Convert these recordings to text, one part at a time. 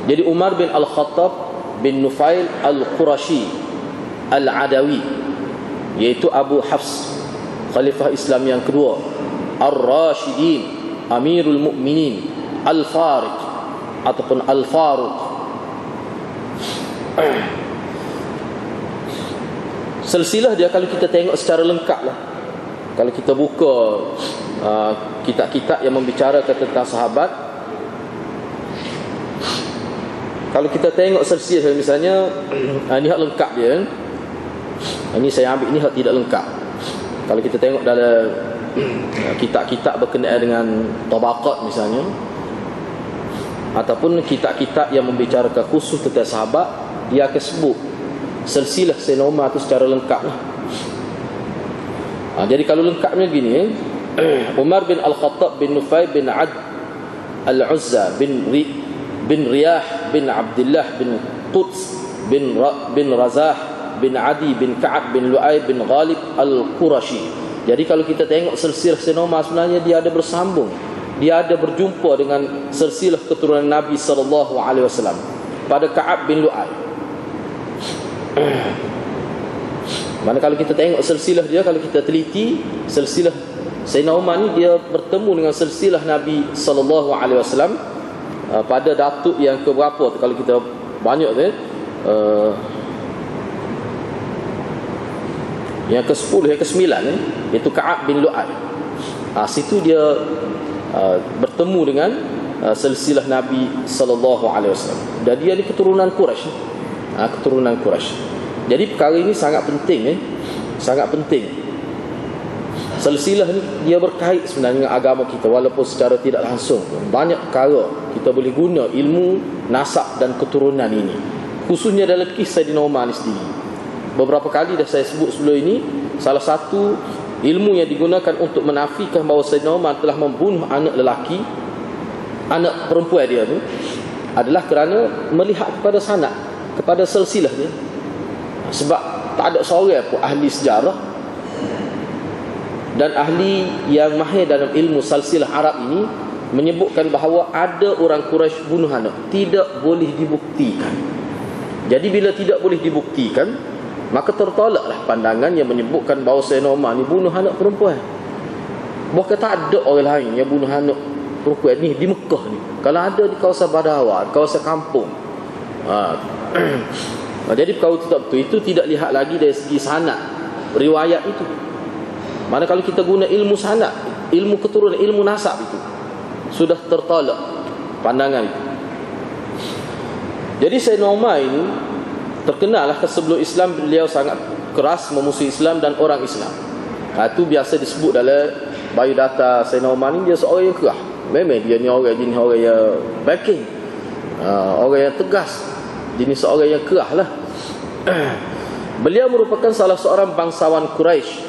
Jadi Umar bin Al-Khattab bin Nufail Al-Qurashi Al-Adawi, iaitu Abu Hafs, Khalifah Islam yang kedua, Ar-Rashidin, Amirul Mukminin, Al-Fariq ataupun Al-Faruq. Silsilah dia kalau kita tengok secara lengkap lah, kalau kita buka kitab-kitab yang membicarakan tentang sahabat, kalau kita tengok silsilah misalnya, ini hak lengkap dia, ini saya ambil, ini hak tidak lengkap. Kalau kita tengok dalam kitab-kitab berkenaan dengan tabaqat misalnya, ataupun kitab-kitab yang membicarakan khusus tentang sahabat, dia akan sebut silsilah Sayyidina Umar itu secara lengkap lah. Jadi kalau lengkapnya gini, Umar bin Al-Khattab bin Nufail bin Ad Al-Uzza bin Riyah bin Abdullah bin Quds bin Razah bin Adi bin Ka'ab bin Lu'ay bin Ghalib Al-Qurashi. Jadi kalau kita tengok silsilah Sayyidina Umar, sebenarnya dia ada bersambung, dia ada berjumpa dengan silsilah keturunan Nabi SAW pada Ka'ab bin Lu'ay. Mana kalau kita tengok silsilah dia, kalau kita teliti silsilah Sayyidina Umar ni, dia bertemu dengan silsilah Nabi SAW pada datuk yang ke berapa tu, kalau kita banyak tu, yang ke-10, yang ke-9 iaitu Ka'ab bin Lu'ay. Situ dia bertemu dengan silsilah Nabi SAW. Dan dia ni keturunan Quraisy. Keturunan Quraisy. Jadi perkara ini sangat penting, sangat penting. Silsilah ni dia berkait sebenarnya dengan agama kita, walaupun secara tidak langsung. Banyak perkara kita boleh guna ilmu nasab dan keturunan ini, khususnya dalam kisah Sayyidina Umar ni sendiri. Beberapa kali dah saya sebut sebelum ini, salah satu ilmu yang digunakan untuk menafikan bahawa Sayyidina Umar telah membunuh anak lelaki, anak perempuan dia tu, adalah kerana melihat kepada sanad, kepada silsilah dia. Sebab tak ada seorang pun ahli sejarah dan ahli yang mahir dalam ilmu silsilah Arab ini menyebutkan bahawa ada orang Quraisy bunuh anak. Tidak boleh dibuktikan. Jadi bila tidak boleh dibuktikan, maka tertolaklah pandangan yang menyebutkan bahawa Sayyidina Umar ni bunuh anak perempuan. Bahkan tak ada orang lain yang bunuh anak perempuan ni di Mekah ni. Kalau ada di kawasan Badawat, kawasan kampung. Jadi perkara betul itu tidak lihat lagi dari segi sanad riwayat itu. Mana kalau kita guna ilmu sanad, ilmu keturunan, ilmu nasab, itu sudah tertolak pandangan itu. Jadi Sayyidina Umar ini terkenal lah, sebelum Islam beliau sangat keras memusuhi Islam dan orang Islam. Itu biasa disebut dalam biodata Sayyidina Umar ni, dia seorang yang kerah. Memang dia ni orang jenis orang yang backing, orang yang tegas, jenis seorang yang kerah lah. Beliau merupakan salah seorang bangsawan Quraisy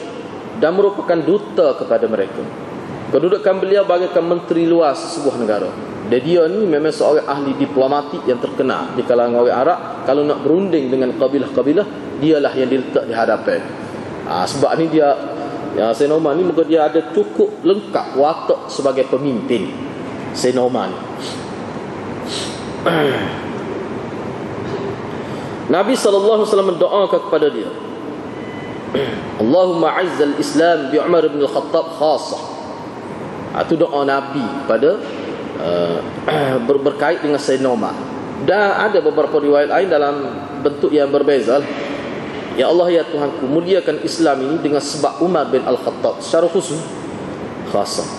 dan merupakan duta kepada mereka. Kedudukan beliau bagaikan menteri luar sebuah negara. Dan dia ni memang seorang ahli diplomatik yang terkenal di kalangan orang Arab. Kalau nak berunding dengan kabilah-kabilah, dialah yang diletak di hadapan. Sebab ni dia, Sayyidina Umar ni, maka dia ada cukup lengkap watak sebagai pemimpin. Sayyidina Umar ni, Nabi SAW mendoakan kepada dia, Allahumma azzal Islam bi Umar bin Al-Khattab khasah. Itu doa Nabi pada berkait dengan Sayyidina Umar. Dan ada beberapa riwayat lain dalam bentuk yang berbeza. Ya Allah, ya Tuhanku, muliakan Islam ini dengan sebab Umar bin Al-Khattab secara khusus, khasah.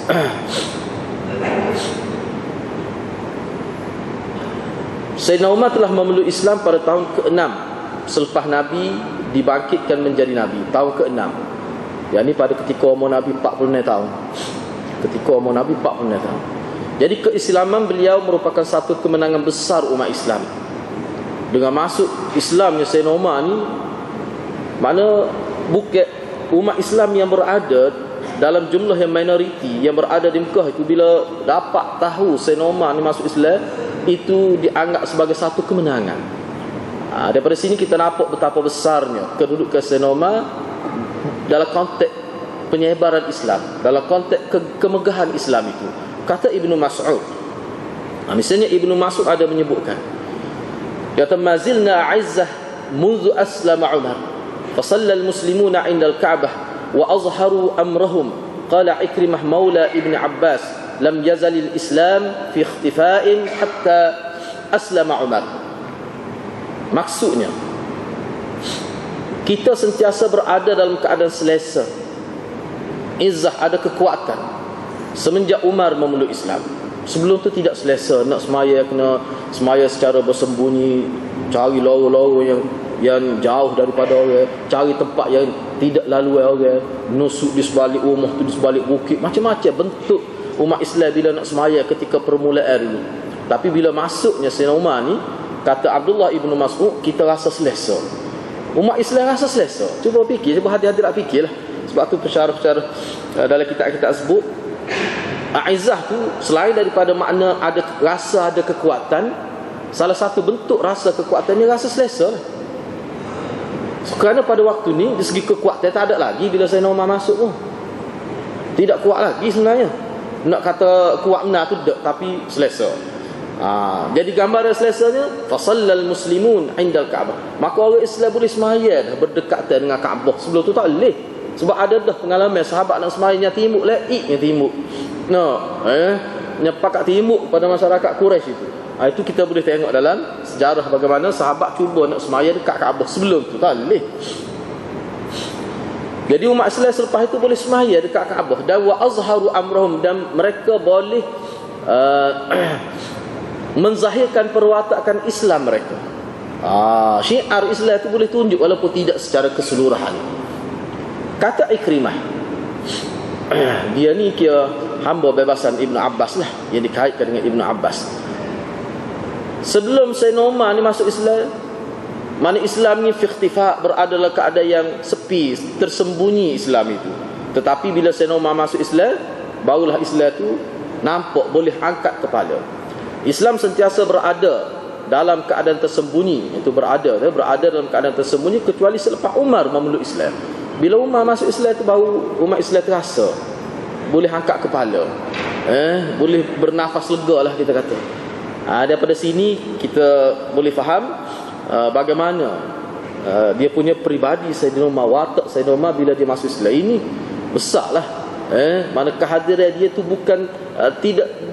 Sayyidina Umar telah memeluk Islam pada tahun ke-6 selepas Nabi dibangkitkan menjadi Nabi. Tahun ke-6, yakni pada ketika umur Nabi 46 tahun. Ketika umur Nabi 46 tahun. Jadi keislaman beliau merupakan satu kemenangan besar umat Islam. Dengan masuk Islamnya Sayyidina Umar ni, mana bukan umat Islam yang berada dalam jumlah yang minoriti yang berada di Mekah itu, bila dapat tahu Sayyidina Umar ni masuk Islam, itu dianggap sebagai satu kemenangan. Daripada sini kita nampak betapa besarnya kedudukan Sayyidina Umar dalam konteks penyebaran Islam, dalam konteks kemegahan Islam itu. Kata Ibnu Mas'ud, misalnya Ibnu Mas'ud ada menyebutkan, kata mazilna a'izzah منذ أسلم عمر فصلى المسلمون عند الكعبة وأظهروا أمرهم قال عكرمة مولى ابن عباس لم يزل الإسلام في اختفاء حتى أسلم عمر. Maksudnya, kita sentiasa berada dalam keadaan selesa, izzah, ada kekuatan semenjak Umar memeluk Islam. Sebelum tu tidak selesa, nak semaya kena semaya secara bersembunyi, cari lorong-lorong yang jauh daripada orang, cari tempat yang tidak laluan orang, nusuk di sebalik rumah tu, di sebalik bukit, macam-macam bentuk umat Islam bila nak semaya ketika permulaan dulu. Tapi bila masuknya Sayyidina Umar ni, kata Abdullah ibnu Mas'ud, kita rasa selesa. Umat Islam rasa selesa. Cuba fikir, cuba hati-hati nak fikirlah. Sebab tu pensyarah-pensyarah dalam kitab-kitab sebut, a'izzah tu selain daripada makna ada rasa, ada kekuatan, salah satu bentuk rasa kekuatan ni rasa selesa lah. Kerana pada waktu ni dari segi kekuatan tak ada lagi bila Sayyidina Umar masuk pun. Tidak kuat lagi sebenarnya. Nak kata kuat benar tu tak, tapi selesa. Jadi gambaran selesanya, fasallal muslimun indal Kaabah. Maka orang Islam boleh semaya dah berdekatan dengan Kaabah. Sebelum tu tak boleh. Sebab ada dah pengalaman sahabat nak semayanya timuk, laiknya timuk. Nyepak kat timuk pada masyarakat Quraisy itu. Itu kita boleh tengok dalam sejarah bagaimana sahabat cuba nak semaya dekat Kaabah. Sebelum tu tak boleh. Jadi umat Islam selepas itu boleh semaya dekat Kaabah. Dan wa azharu amrahum, dan mereka boleh menzahirkan perwatakan Islam mereka. Syiar Islam itu boleh tunjuk walaupun tidak secara keseluruhan. Kata Ikrimah, dia ni kira hamba bebasan Ibn Abbas lah, yang dikaitkan dengan Ibn Abbas. Sebelum Sayyidina Umar ni masuk Islam, mana Islam ni fi ikhtifa, berada dalam keadaan yang sepi, tersembunyi Islam itu. Tetapi bila Sayyidina Umar masuk Islam, barulah Islam itu nampak, boleh angkat kepala. Islam sentiasa berada dalam keadaan tersembunyi. Itu berada dalam keadaan tersembunyi kecuali selepas Umar memeluk Islam. Bila Umar masuk Islam itu baru umat Islam terasa boleh angkat kepala, boleh bernafas lega lah kita kata. Daripada sini kita boleh faham bagaimana dia punya peribadi Sayyidina Umar, watak Sayyidina Umar bila dia masuk Islam ini besarlah. Mana kehadiran dia tu bukan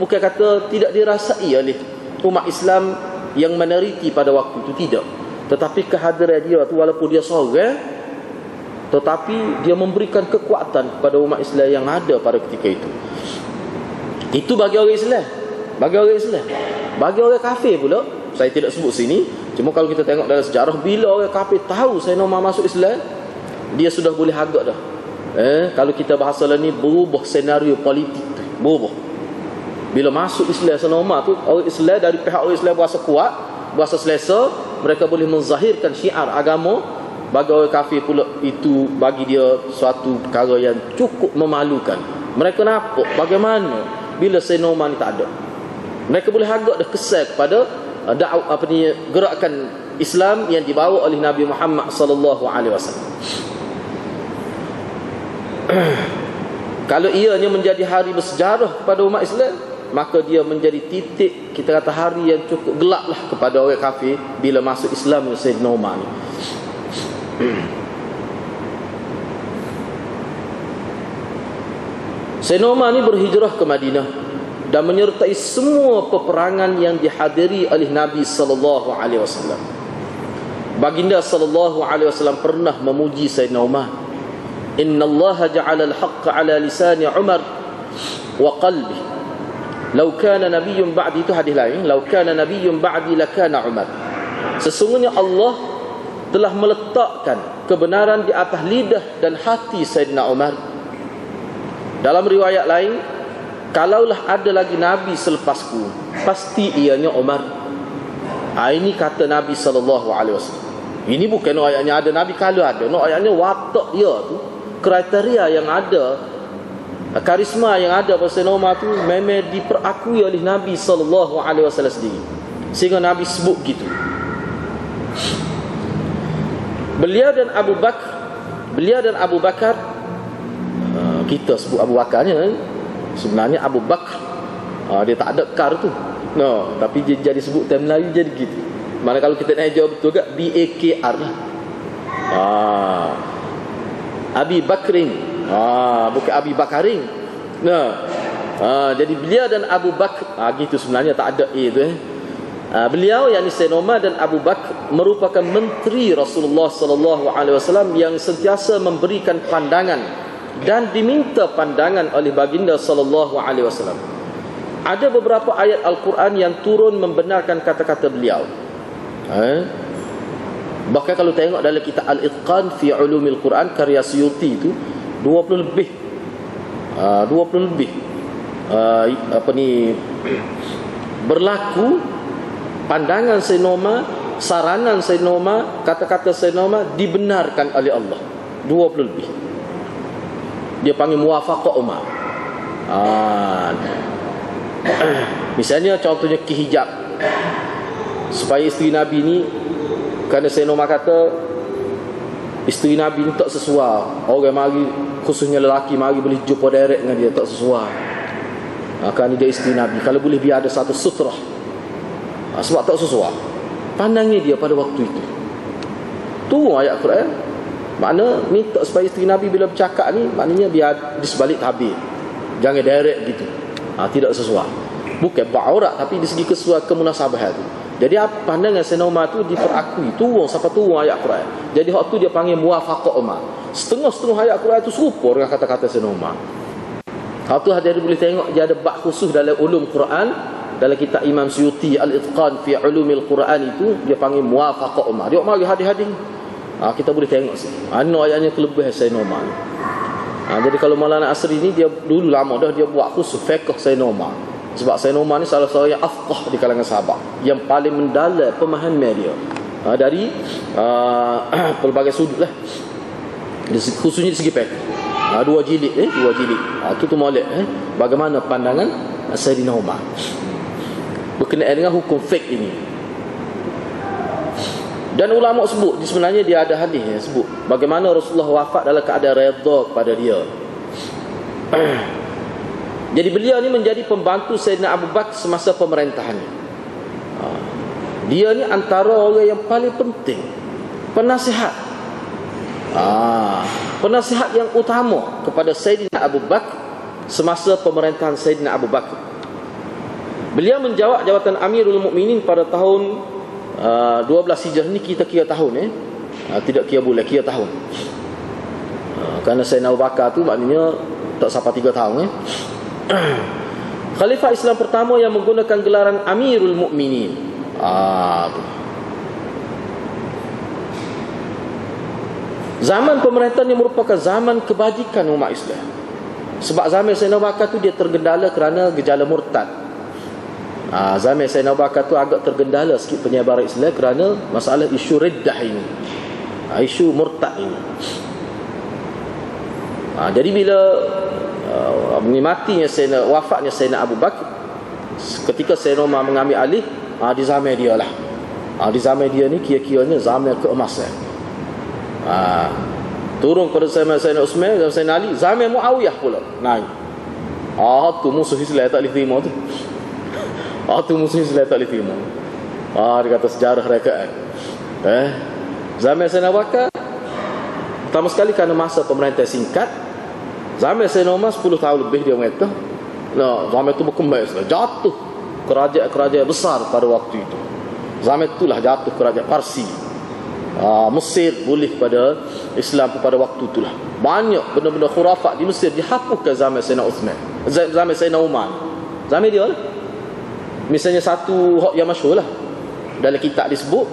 kata tidak dirasai oleh umat Islam yang minoriti pada waktu itu, tidak. Tetapi kehadiran dia tu walaupun dia seorang, tetapi dia memberikan kekuatan kepada umat Islam yang ada pada ketika itu. Itu bagi orang Islam. Bagi orang Islam. Bagi orang kafir pula, saya tidak sebut sini, cuma kalau kita tengok dalam sejarah, bila orang kafir tahu Sayyidina Umar masuk Islam, dia sudah boleh agak dah. Kalau kita bahasa lain ni, berubah senario politik tu, berubah. Bila masuk Islam Sayyidina Umar tu, orang Islam dari pihak orang Islam berasa kuat, berasa selesa, mereka boleh menzahirkan syiar agama. Bagi orang kafir pula, itu bagi dia suatu perkara yang cukup memalukan. Mereka nampak bagaimana bila Sayyidina Umar ni tak ada. Mereka boleh agak dah kesal kepada gerakan Islam yang dibawa oleh Nabi Muhammad sallallahu alaihi wasallam. Kalau ianya menjadi hari bersejarah kepada umat Islam, maka dia menjadi titik, kita kata hari yang cukup gelaplah kepada orang kafir bila masuk Islam Sayyidina Umar ni. Sayyidina Umar ni berhijrah ke Madinah dan menyertai semua peperangan yang dihadiri oleh Nabi sallallahu alaihi wasallam. Baginda sallallahu alaihi wasallam pernah memuji Sayyidina Umar. Innallaha ja'ala al-haqqa 'ala lisani Umar wa qalbi. Law kana nabiyyun ba'di, itu hadis lain, law kana nabiyyun ba'di lakana Umar. Sesungguhnya Allah telah meletakkan kebenaran di atas lidah dan hati Sayyidina Umar. Dalam riwayat lain, kalaulah ada lagi Nabi selepasku, pasti ianya Umar. Ini kata Nabi SAW. Ini bukan ayatnya ada Nabi, kalau ada, ayatnya watak dia tu, kriteria yang ada, karisma yang ada pada Sayyidina Umar tu memang diperakui oleh Nabi SAW sendiri. Sehingga Nabi sebut gitu. Beliau dan Abu Bakar, kita sebut Abu Bakarnya, sebenarnya Abu Bakar, dia tak ada kar tu, tapi dia jadi sebut dalam Melayu jadi gitu. Mana kalau kita nak jawab betul tak, BAKR lah. Abi Bakrin. Bukan Abi Bakarin. Jadi beliau dan Abu Bakar, gitu sebenarnya, tak ada A tu. Beliau yakni Sayyidina Umar dan Abu Bakar merupakan menteri Rasulullah sallallahu alaihi wasallam yang sentiasa memberikan pandangan dan diminta pandangan oleh baginda sallallahu alaihi wasallam. Ada beberapa ayat Al-Quran yang turun membenarkan kata-kata beliau. Bahkan kalau tengok dalam kitab Al-Itqan fi Ulumil Quran karya Suyuti itu 20 lebih berlaku pandangan Sayyidina Umar, saranan Sayyidina Umar, kata-kata Sayyidina Umar dibenarkan oleh Allah. 20 lebih. Dia panggil muwafaqah Umar. Misalnya contohnya hijab, supaya isteri Nabi ni, kerana Sayyidina Umar kata isteri Nabi ni tak sesuai, orang mari khususnya lelaki mari boleh jumpa direct dengan dia, tak sesuai. Kerana dia isteri Nabi, kalau boleh biar ada satu sutrah, sebab tak sesuai pandangnya dia pada waktu itu. Tu ayat Quran. Makna minta supaya isteri Nabi bila bercakap ni, maknanya biar di sebalik tabir, jangan direct gitu. Tidak sesuai. Bukan ba'aurat, tapi di segi kesesuaian kemunasabahan tu. Jadi apa pandangan Sayyidina Umar tu diperakui. Turun sampai turun ayat Quran. Jadi waktu dia panggil muwafaqah Umar. Setengah-setengah ayat Quran tu serupa dengan kata-kata Sayyidina Umar. Waktu hari boleh tengok dia ada bab khusus dalam ulum Quran. Dalam kitab Imam Suyuti Al-Itqan fi Ulumil Quran itu dia panggil muwafaqah Umar. Dia mari hadis-hadis. Kita boleh tengok sini. Mana ayatnya kelebihan Sayyidina Umar. Jadi kalau Maulana Asri ni, dia dulu lama dah dia buat khusus fiqh Sayyidina Umar. Sebab Sayyidina Umar ni salah seorang yang afqah di kalangan sahabat, yang paling mendalam pemahaman dia dari pelbagai sudut lah, khususnya di segi fiqh. 2 jilid 2 jilid. Itu molek bagaimana pandangan Sayyidina Umar berkenaan dengan hukum fiqh ini. Dan ulama sebut sebenarnya dia ada hadis yang sebut bagaimana Rasulullah wafat dalam keadaan redha kepada dia. Jadi beliau ni menjadi pembantu Sayyidina Abu Bakar semasa pemerintahannya. Dia ni antara orang yang paling penting, penasihat. Penasihat yang utama kepada Sayyidina Abu Bakar semasa pemerintahan Sayyidina Abu Bakar. Beliau menjawab jawatan Amirul Mukminin pada tahun 12 Hijrah ni, kita kira tahun tidak kira bulan, kira tahun. Kerana Sayyidina Abu Bakar tu maknanya tak sampai 3 tahun. Khalifah Islam pertama yang menggunakan gelaran Amirul Mukminin. Zaman pemerintahan yang merupakan zaman kebajikan umat Islam. Sebab zaman Sayyidina Abu Bakar tu dia tergendala kerana gejala murtad. Zaman Sayyidina Abu Bakar tu agak tergendala sikit penyebaran Islam kerana masalah isu riddah ini, isu murtad ini. Jadi bila matinya wafatnya Sayyidina Abu Bakar, ketika Sayyidina Umar mengambil alih, di zaman dia lah. Di zaman dia ni kira-kiranya zaman keemasan. Turun pada zaman Sayyidina Uthman, zaman Sayyidina Ali, zaman Muawiyah pula naik. Tu musuh Islam tak boleh terima tu. Tu musuh Islam tak boleh terima. Dia kata sejarah rekaan. Zaman Sayyidina Abu Bakar, pertama sekali kerana masa pemerintah singkat. Zaman Sayyidina Umar 10 tahun lebih dia mengata. Zaman itu berkembang Islam, jatuh kerajaan-kerajaan besar pada waktu itu. Zaman itulah jatuh kerajaan Parsi. Mesir boleh pada Islam pada waktu itulah. Banyak benda-benda khurafat di Mesir dihapuskan zaman Sayyidina Uthman, zaman Sayyidina Umar. Zaman dia lah. Misalnya satu hak yang masyhur lah, dalam kitab disebut,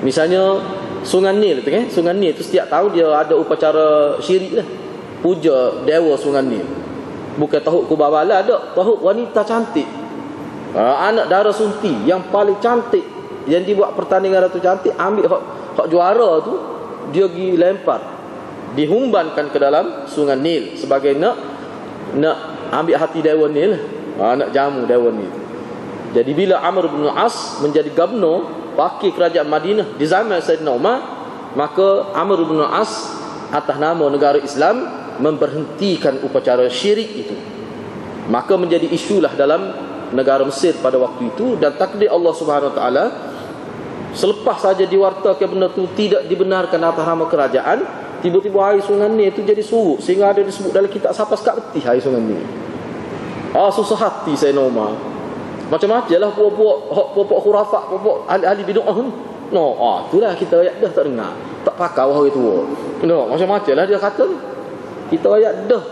misalnya Sungai Nil tu kan. Sungai Nil tu setiap tahun dia ada upacara syirik lah, puja dewa Sungai Nil. Bukan Tahuk Kubabala, ada Tahuk wanita cantik, anak Dara Sunti yang paling cantik, yang dibuat pertandingan Ratu Cantik, ambil hak juara tu, dia pergi lempar, dihumbankan ke dalam Sungai Nil sebagai nak ambil hati dewa Nil, nak jamu dewa Nil. Jadi bila Amr bin As menjadi gubernur wakil kerajaan Madinah di zaman Sayyidina Umar, maka Amr bin As atas nama negara Islam memberhentikan upacara syirik itu. Maka menjadi isulah dalam negara Mesir pada waktu itu, dan takdir Allah Subhanahu Wa Taala Selepas saja diwartakan benda tu tidak dibenarkan atas nama kerajaan, tiba-tiba air Sungai Nil itu jadi surut, sehingga ada disebut dalam kitab siapa sekat betih air Sungai Nil. Susah hati Sayyidina Umar. Macam-macam lah puak-puak khurafat, puak-puak ahli bid'ah ni. Itulah kita ayat dah tak dengar. Tak pakai orang tua. Macam-macam lah dia kata ni. Kita ayat dah.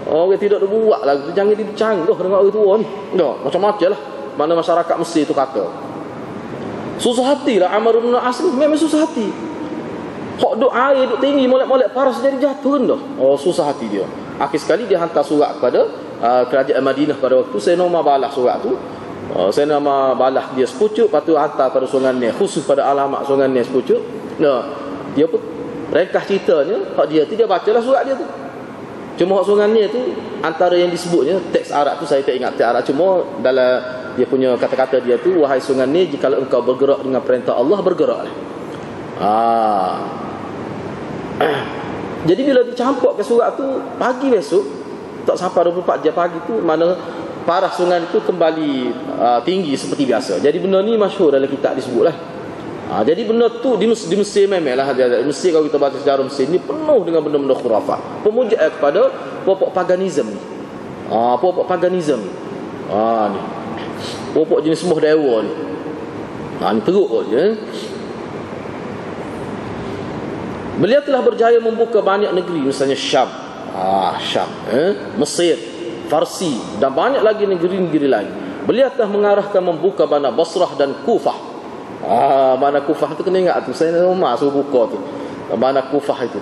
Orang tidak ada buat lah. Jangan dicanggah dengan orang tua ni. Macam-macam lah. Mana masyarakat Mesir tu kata. Susah hati lah Amr bin As ni. Memang susah hati. Hak duk air duk tinggi, molek-molek paras jadi jatuh dah. Susah hati dia. Akhir sekali dia hantar surat kepada kerajaan Madinah pada waktu. Sayyidina Umar balas surat tu. Sayyidina Umar balas dia sepucuk, lepas tu hantar pada Sungai Nil, khusus pada alamat Sungai Nil sepucuk. Dia pun ringkas ceritanya, hak dia tu dia bacalah surat dia tu. Cuma hak Sungai Nil tu antara yang disebutnya teks Arab tu saya tak ingat teks Arab, cuma dalam dia punya kata-kata dia tu, wahai Sungai Nil, jika engkau bergerak dengan perintah Allah, bergeraklah. Jadi bila dicampur ke surat tu, pagi besok tak sampai 24 jam pagi tu, mana paras sungai itu kembali tinggi seperti biasa. Jadi benda ni masyhur dalam kitab disebutlah. Jadi benda tu di Mesir memanglah, Mesir kalau kita baca sejarah Mesir ni penuh dengan benda-benda khurafat, pemujaan kepada pokok paganism ni. Pokok paganism ni. Pokok jenis sembah dewa ni. Ni teruk je. Beliau telah berjaya membuka banyak negeri, misalnya Syam, Mesir, Farsi dan banyak lagi negeri-negeri lain. Beliau telah mengarahkan membuka mana Basrah dan Kufah. Mana Kufah tu kena ingat tu, saya Umar suruh buka tu. Mana Kufah itu.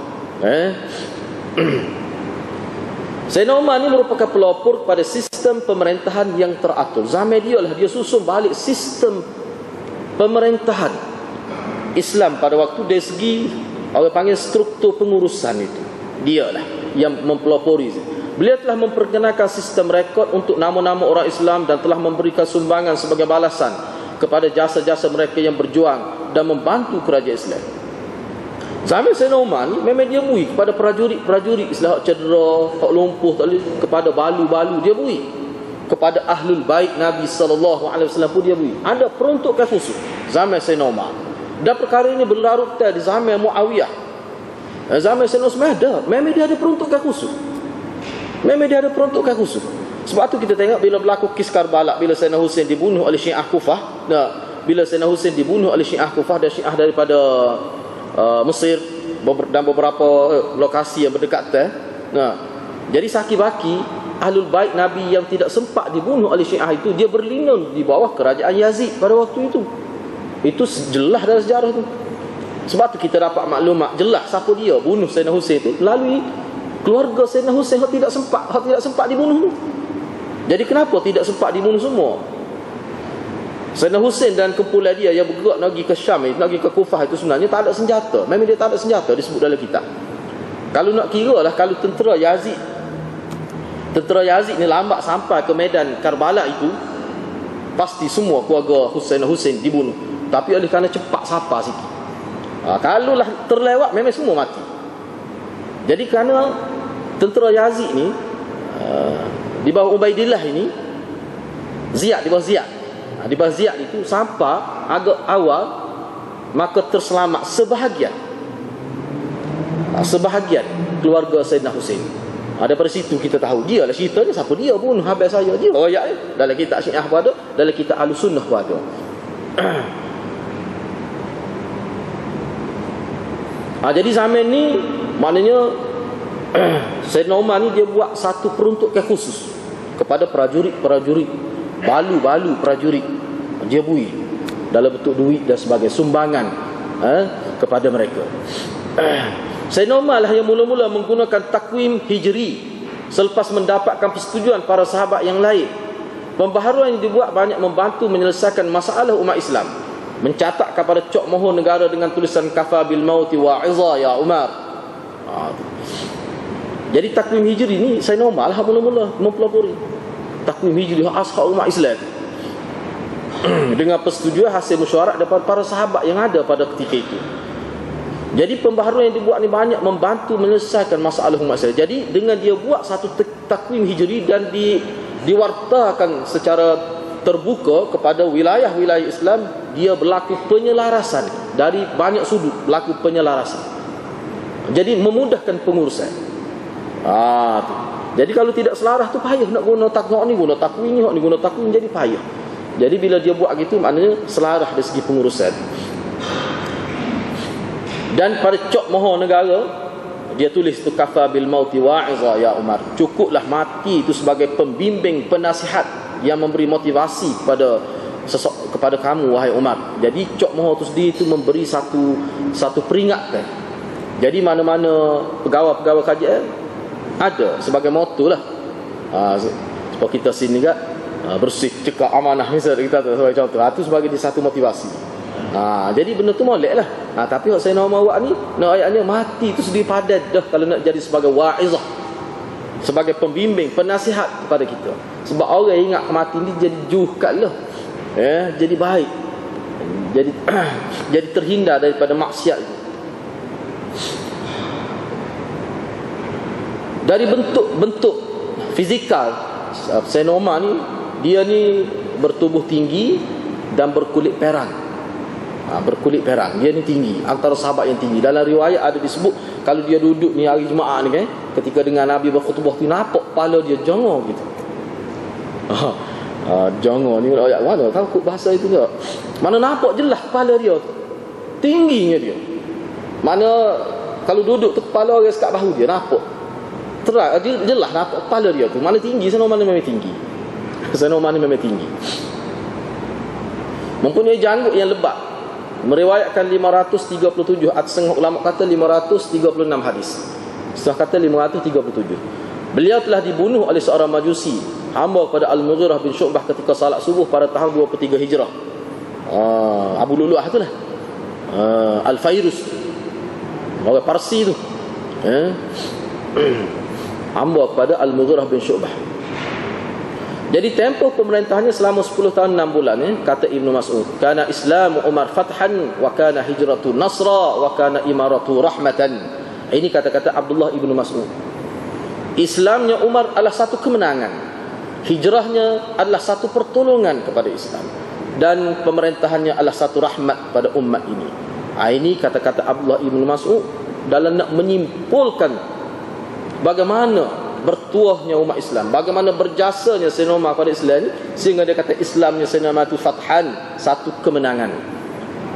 Sayyidina Umar ni merupakan pelopor pada sistem pemerintahan yang teratur. Zaman dia lah dia susun balik sistem pemerintahan Islam pada waktu dari segi orang panggil struktur pengurusan itu. Dialah yang mempelopori. Beliau telah memperkenalkan sistem rekod untuk nama-nama orang Islam dan telah memberikan sumbangan sebagai balasan kepada jasa-jasa mereka yang berjuang dan membantu kerajaan Islam. Zaman Sayyidina Umar ni memang dia bui kepada prajurit Islam hak cedera, hak lumpuh, tak boleh, kepada balu-balu dia bui. Kepada ahlul bait Nabi sallallahu alaihi wasallam pun dia bui. Ada peruntukan khusus zaman Sayyidina Umar. Dan perkara ini berlarut di zaman Muawiyah. Zaman Sayyidina Utsman memang dia ada peruntukan khusus. Sebab tu kita tengok bila berlaku kes Karbala, bila Sayyidina Husain dibunuh oleh Syiah Kufah. Bila Sayyidina Husain dibunuh oleh Syiah Kufah dan Syiah daripada Mesir dan beberapa lokasi yang berdekatan. Jadi saki-baki ahlul bait Nabi yang tidak sempat dibunuh oleh Syiah itu, dia berlindung di bawah kerajaan Yazid pada waktu itu. Itu jelas dalam sejarah tu. Sebab tu kita dapat maklumat jelas siapa dia bunuh Sayyidina Husain tu, melalui keluarga Sayyidina Husain yang tidak sempat dibunuh tu. Jadi kenapa tidak sempat dibunuh semua? Sayyidina Husain dan kumpulan dia yang bergerak nak pergi ke Syam, nak pergi ke Kufah itu sebenarnya tak ada senjata. Memang dia tak ada senjata, disebut dalam kitab. Kalau nak kira lah, kalau tentera Yazid ni lambat sampai ke medan Karbala itu, pasti semua keluarga Husain dibunuh. Tapi oleh kerana cepat sapa sikit, kalau lah terlewat memang semua mati. Jadi kerana tentera Yazid ni di bawah Ubaidillah ini, di bawah Ziyad itu sampai agak awal, maka terselamat sebahagian keluarga Sayyidina Husain. Daripada situ kita tahu dia lah ceritanya siapa dia bunuh habis saya. Dia ayat dalam kitab Syiah pun ada, dalam kitab Ahlussunnah pun ada. Jadi zaman ni maknanya Sayyidina Umar ni dia buat satu peruntukan khusus kepada prajurit, balu-balu prajurit. Dia bui dalam bentuk duit dan sebagai sumbangan kepada mereka. Sayyidina Umar lah yang mula-mula menggunakan takwim hijri selepas mendapatkan persetujuan para sahabat yang lain. Pembaharuan yang dibuat banyak membantu menyelesaikan masalah umat Islam. Mencatat kepada cok mohon negara dengan tulisan kafa bil mauti wa'iza ya Umar. Jadi takwim hijri ni Sayyidina Umar lah mula-mula mempelopori. Takwim hijri ashab umat Islam dengan persetujuan hasil mesyuarat daripada para sahabat yang ada pada ketika itu. Jadi pembaharuan yang dibuat ni banyak membantu menyelesaikan masalah umat Islam. Jadi dengan dia buat satu takwim hijri dan diwartakan secara terbuka kepada wilayah-wilayah Islam dia berlaku penyelarasan dari banyak sudut, berlaku penyelarasan. Jadi memudahkan pengurusan. Tu. Jadi kalau tidak selaras tu payah nak guna takwa ni, guna takwa ni, guna takwa ni, jadi payah. Jadi bila dia buat gitu maknanya selaras dari segi pengurusan. Dan pada cok moho negara dia tulis tu kafa bil mauti wa'iza ya Umar. Cukuplah mati itu sebagai pembimbing, penasihat yang memberi motivasi kepada kamu wahai Umar. Jadi cok moho tu sendiri itu memberi satu peringatan. Jadi mana-mana pegawai-pegawai kajian ada sebagai moto lah. Seperti kita sini kan bersih, cekap, amanah misalnya kita tu sebagai contoh. Itu sebagai satu motivasi. Jadi benda tu molek lah. Tapi saya nak awak ni, nak ayatnya mati tu sendiri padat dah kalau nak jadi sebagai wa'izah, sebagai pembimbing, penasihat kepada kita. Sebab orang yang ingat kematian ni jadi juhkat lah, jadi baik, jadi terhindar daripada maksiat itu. Dari bentuk fizikal Sayyidina Umar ni, dia ni bertubuh tinggi dan berkulit perang. Berkulit perang, dia ni tinggi, antara sahabat yang tinggi. Dalam riwayat ada disebut kalau dia duduk ni hari Jumaat ni kan, ketika dengar Nabi berkhutbah tu, nampak kepala dia jongor gitu. Jongor ni ayat mana tahu bahasa itu tak? Mana nampak jelas kepala dia tu, tingginya dia. Mana kalau duduk tu kepala orang sekat bahu dia nampak terang, jelas nampak kepala dia tu. Mana tinggi, sana mana memang tinggi. Sana mana memang tinggi. Mempunyai janggut yang lebat. Meriwayatkan 537, setengah ulama kata 536 hadis. Setengah kata 537. Beliau telah dibunuh oleh seorang Majusi, hamba kepada Al-Mughirah bin Syu'bah ketika salat subuh pada tahun 23 Hijrah. Abu Lu'lu'ah tu lah. Al-Fairus, orang Parsi tu. Hamba kepada Al-Mughirah bin Syu'bah. Jadi tempoh pemerintahnya selama 10 tahun 6 bulan, kata Ibnu Mas'ud, kana Islamu Umar fathan wa kana hijratu nasra wa kana imaratu rahmatan. Ini kata-kata Abdullah Ibnu Mas'ud. Islamnya Umar adalah satu kemenangan, hijrahnya adalah satu pertolongan kepada Islam, dan pemerintahannya adalah satu rahmat pada umat ini. Ini kata-kata Abdullah Ibnu Mas'ud dalam nak menyimpulkan bagaimana bertuahnya umat Islam, bagaimana berjasanya Sayyidina Umar pada Islam, sehingga dia kata Islamnya Sayyidina Umar itu fathan, satu kemenangan.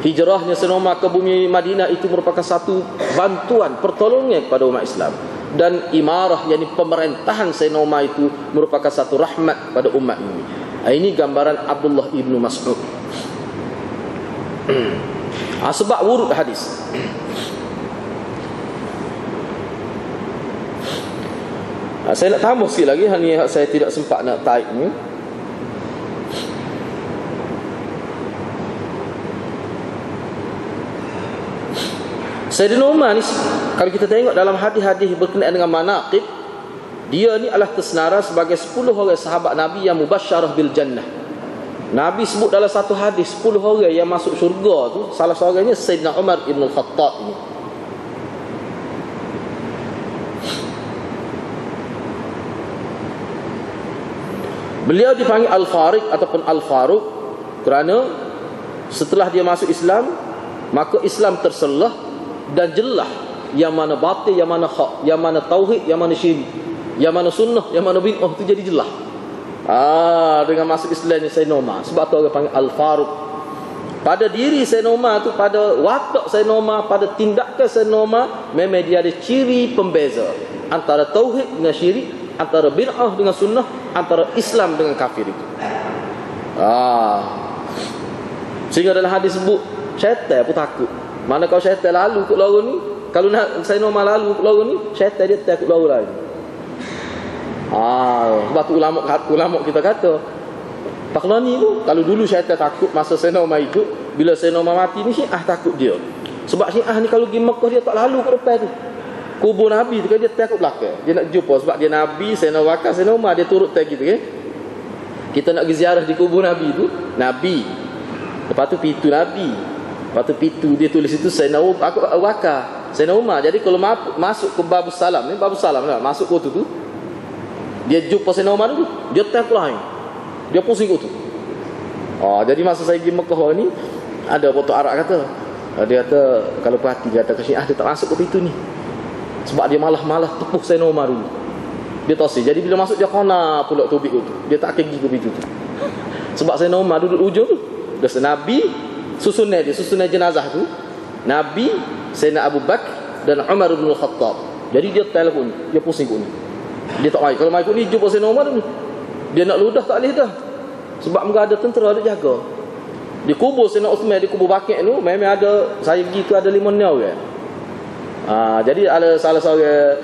Hijrahnya Sayyidina Umar ke bumi Madinah itu merupakan satu bantuan, pertolongan kepada umat Islam. Dan imarah, yakni pemerintahan Sayyidina Umar itu merupakan satu rahmat pada umat ini. Ini gambaran Abdullah Ibnu Mas'ud. Sebab wurud hadis. Saya nak tambah sikit lagi, ni saya tidak sempat nak taik ni. Sayyidina Umar ni, kalau kita tengok dalam hadis-hadis berkenaan dengan manaqib, dia ni adalah tersenara sebagai 10 orang sahabat Nabi yang mubasyarah bil jannah. Nabi sebut dalam satu hadis 10 orang yang masuk syurga tu, salah seorangnya Sayyidina Umar Ibn Khattab ini. Beliau dipanggil Al-Fariq ataupun Al-Faruq kerana setelah dia masuk Islam, maka Islam terselah dan jelas yang mana batil, yang mana hak, yang mana tauhid, yang mana syirik, yang mana sunnah, yang mana bid'ah, tu jadi jelas. Dengan masuk Islamnya Sayyidina Umar. Sebab tu orang panggil Al-Faruq. Pada diri Sayyidina Umar tu, pada watak Sayyidina Umar, pada tindakan Sayyidina Umar, memang dia ada ciri pembeza antara tauhid dengan syirik, antara bid'ah dengan sunnah, antara Islam dengan kafir itu. Sehingga dalam hadis sebut syaitan pun takut. Mana kalau syaitan lalu ikut lorong ni, kalau nak Sayyidina Umar lalu ikut lorong ni, syaitan dia takut lorong lain. Sebab tu ulama kita kata Paklani tu, kalau dulu syaitan takut masa Sayyidina Umar hidup, bila Sayyidina Umar mati ni Syiah takut dia. Sebab Syiah ni kalau pergi Mekah dia tak lalu ke depan tu. Kubur Nabi tu kan dia takut belakang. Dia nak jumpa sebab dia Nabi, Sayyidina Abu Bakar, Sayyidina Umar, dia turut tag gitu kan. Kita nak pergi ziarah di kubur Nabi tu, Nabi. Lepas tu pintu Nabi. Lepas tu pintu dia tulis itu Sayyidina Abu Bakar, Sayyidina Umar. Jadi kalau masuk ke Babus Salam ni, Babus Salam lah, masuk ke tu, dia jumpa Sayyidina Umar tu, dia takut lain. Dia pusing ke tu. Jadi masa saya pergi Mekah ni, Ada foto Arab kata, dia kata kalau perhati dia kata ke Syiah dia tak masuk ke pintu ni. Sebab dia malah tepuh Sayyidina Umar dulu. Dia tosih. Jadi bila masuk dia kona pula tubik tu. Dia tak akan pergi ke pintu tu. Sebab Sayyidina Umar duduk ujung tu. Dosa Nabi susunan jenazah tu. Nabi, Sayyidina Abu Bakar dan Umar bin Khattab. Jadi dia telefon, dia pusing kat ni. Dia tak mai. Kalau mai kat ni jumpa Sayyidina Umar tu. Dia nak ludah tak boleh dah. Sebab muka ada tentera ada jaga. Di kubur Sayyidina Uthman, di kubur Baqi' tu memang ada, saya pergi tu ada 5 orang. Jadi ada salah seorang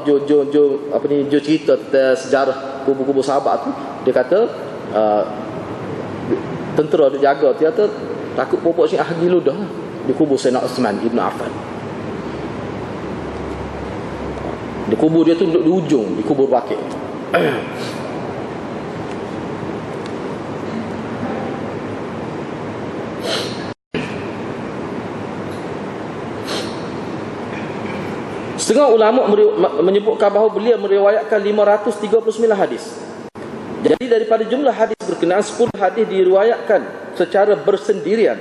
jo cerita tentang sejarah kubur-kubur sahabat tu. Dia kata tentera duk jaga, dia kata takut popok Syiah pergi ludah di kubur Sayyidina Uthman Ibn Affan. Di kubur dia tu duduk di ujung, di kubur Baqi'. Setengah ulama menyebutkan bahawa beliau meriwayatkan 539 hadis. Jadi daripada jumlah hadis berkenaan 10 hadis diriwayatkan secara bersendirian.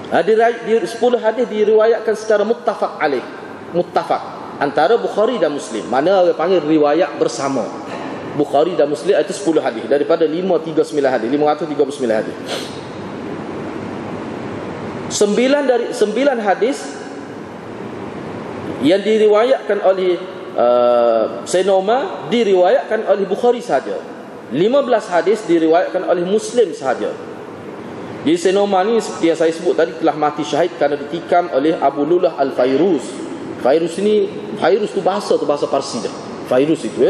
10 hadis diriwayatkan secara muttafaq alaih. Muttafaq antara Bukhari dan Muslim. Mana orang panggil riwayat bersama. Bukhari dan Muslim itu 10 hadis daripada 539 hadis. 9 hadis yang diriwayatkan oleh Sayyidina Umar diriwayatkan oleh Bukhari sahaja. 15 hadis diriwayatkan oleh Muslim sahaja. Jadi Sayyidina Umar ni seperti yang saya sebut tadi telah mati syahid kerana ditikam oleh Abu Lulah Al-Fairuz. Fairuz tu bahasa Parsi dah. Fairuz itu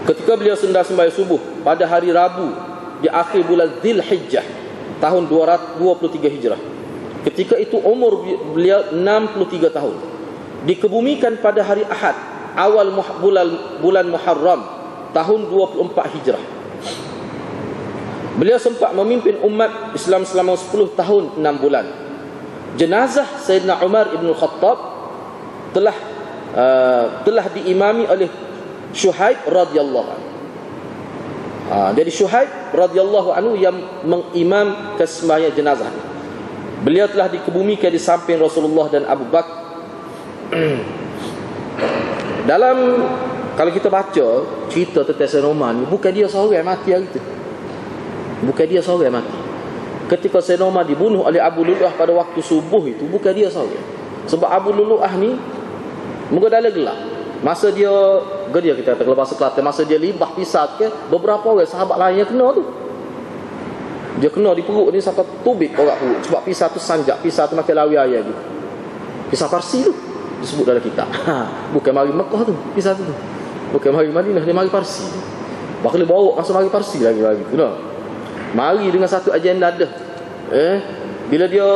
ketika beliau sembahyang subuh pada hari Rabu di akhir bulan Dzulhijjah tahun 223 Hijrah. Ketika itu umur beliau 63 tahun. Dikebumikan pada hari Ahad awal bulan Muharram tahun 24 Hijrah. Beliau sempat memimpin umat Islam selama 10 tahun 6 bulan. Jenazah Sayyidina Umar ibn Khattab telah diimami oleh Syuhaib radhiyallahu anhu. Jadi Syuhaib radhiyallahu anhu yang mengimamkan sembahyang jenazah. Beliau telah dikebumikan di samping Rasulullah dan Abu Bakar. Dalam kalau kita baca cerita tentang Sayyidina Umar ni, bukan dia seorang yang mati hari tu. Bukan dia seorang yang mati. Ketika Sayyidina Umar dibunuh oleh Abu Lu'lu'ah pada waktu subuh itu, bukan dia seorang. Sebab Abu Lu'lu'ah ni muka dalam gelap. Masa dia kita kata kalau bahasa Kelantan, masa dia libah pisah ke, beberapa orang sahabat lain yang kena tu. Dia kena di perut ni sampai tubik orang perut. Sebab pisah tu sanjak, pisah tu makin lawi ayah gitu. Pisah Parsi tu disebut dalam kitab. Bukan mari Mekah tu, pisah tu. Bukan mari Madinah, dia mari Parsi. Bakal bawa masa mari Parsi lagi tu dah. Mari dengan satu agenda dah. Bila dia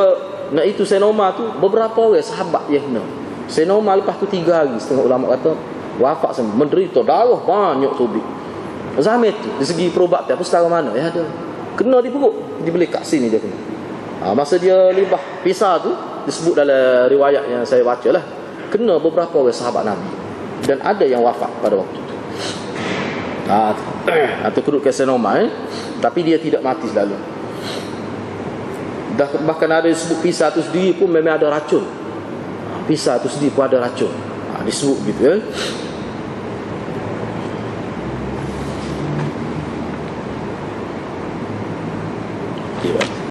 nak itu Sayyidina Umar tu, beberapa orang sahabat yang kena. Sayyidina Umar lepas tu 3 hari setengah ulama kata wafat semua, menderita darah banyak tubik. Zaman tu dari segi perubatan apa setara mana ya ada. Kena di perut, dibeli kat sini dia kena. Masa dia libah pisah tu disebut dalam riwayat yang saya baca lah, kena beberapa orang sahabat Nabi dan ada yang wafat pada waktu tu. Atau kerut ke Sayyidina Umar tapi dia tidak mati selalu. Bahkan ada disebut pisah tu sendiri pun memang ada racun. Pisah tu sendiri pun ada racun. Disebut gitu